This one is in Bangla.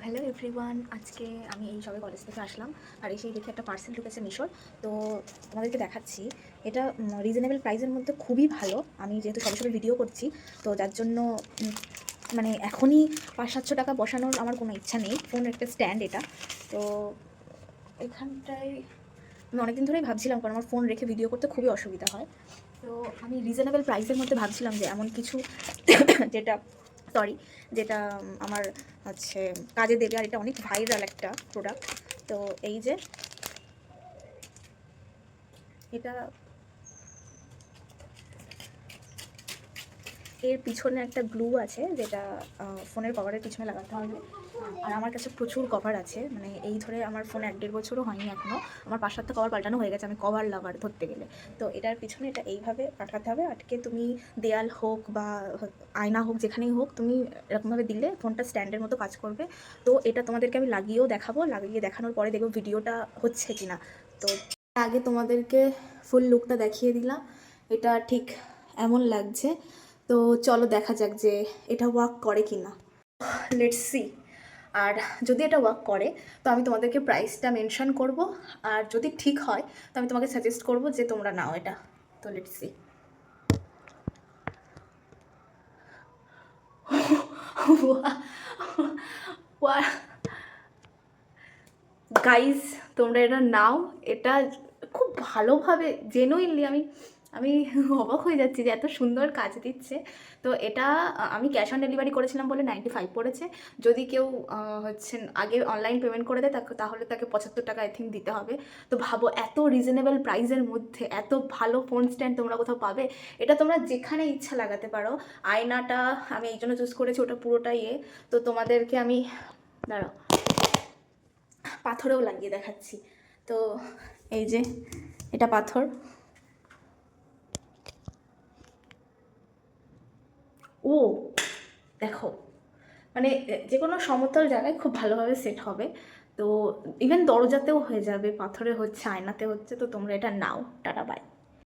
হ্যালো এভরিওয়ান, আজকে আমি এই সবে কলেজ থেকে আসলাম আর এসেই দেখি একটা পার্সেল ঢুকেছে মিশোর। তো তোমাদেরকে দেখাচ্ছি। এটা রিজনেবল প্রাইসের মধ্যে খুবই ভালো। আমি যেহেতু সবে সবে ভিডিও করছি, তো যার জন্য মানে এখনই 500-700 টাকা বসানোর আমার কোনো ইচ্ছা নেই। ফোন একটা স্ট্যান্ড এটা। তো এখানটায় আমি অনেকদিন ধরেই ভাবছিলাম, কারণ আমার ফোন রেখে ভিডিও করতে খুবই অসুবিধা হয়। তো আমি রিজনেবল প্রাইসের মধ্যে ভাবছিলাম যে এমন কিছু যেটা যেটা আমার হচ্ছে কাজে দেবে, আর এটা অনেক ভাইরাল একটা প্রোডাক্ট। তো এই যে এটা, এর পিছনে একটা গ্লু আছে যেটা ফোনের কভারের পিছনে লাগাতে হবে। আর আমার কাছে প্রচুর কভার আছে, মানে এই ধরে আমার ফোন 1-1.5 বছরও হয়নি এখনও। আমার 5-7টা কভার পাল্টানো হয়ে গেছে, আমি কভার লাভার ধরতে গেলে। তো এটার পিছনে এটা এইভাবে আটকাতে হবে, আটকে তুমি দেয়াল হোক বা আয়না হোক, যেখানেই হোক তুমি এরকমভাবে দিলে ফোনটা স্ট্যান্ডের মতো কাজ করবে। তো এটা তোমাদেরকে আমি লাগিয়েও দেখাবো, লাগিয়ে দেখানোর পরে দেখবো ভিডিওটা হচ্ছে কিনা। তো আগে তোমাদেরকে ফুল লুকটা দেখিয়ে দিলাম, এটা ঠিক এমন লাগছে। তো চলো দেখা যাক যে এটা ওয়ার্ক করে কি না। Let's see. আর যদি এটা ওয়ার্ক করে তো আমি তোমাদেরকে প্রাইসটা মেনশন করব, আর যদি ঠিক হয় তো আমি তোমাকে সাজেস্ট করব যে তোমরা নাও এটা। তো লেটস সি। গাইজ, তোমরা এটা নাও। এটা খুব ভালোভাবে জেনুইনলি আমি আমি অবাক হয়ে যাচ্ছি যে এত সুন্দর কাজ দিচ্ছে। তো এটা আমি ক্যাশ অন ডেলিভারি করেছিলাম বলে 95 পড়েছে। যদি কেউ হচ্ছে আগে অনলাইন পেমেন্ট করে দেয় তাহলে তাকে 75 টাকা আই থিঙ্ক দিতে হবে। তো ভাবো, এত রিজনেবল প্রাইসের মধ্যে এত ভালো ফোন স্ট্যান্ড তোমরা কোথাও পাবে? এটা তোমরা যেখানে ইচ্ছা লাগাতে পারো। আয়নাটা আমি এই জন্য চুজ করেছি, ওটা পুরোটাই তো তোমাদেরকে আমি দাঁড়াও পাথরেও লাগিয়ে দেখাচ্ছি। তো এই যে এটা পাথর। ও দেখো, মানে যে কোনো সমতল জায়গায় খুব ভালোভাবে সেট হবে। তো ইভেন দরজাতেও হয়ে যাবে, পাথরে হচ্ছে, আয়নাতে হচ্ছে। তো তোমরা এটা নাও। Tata bye.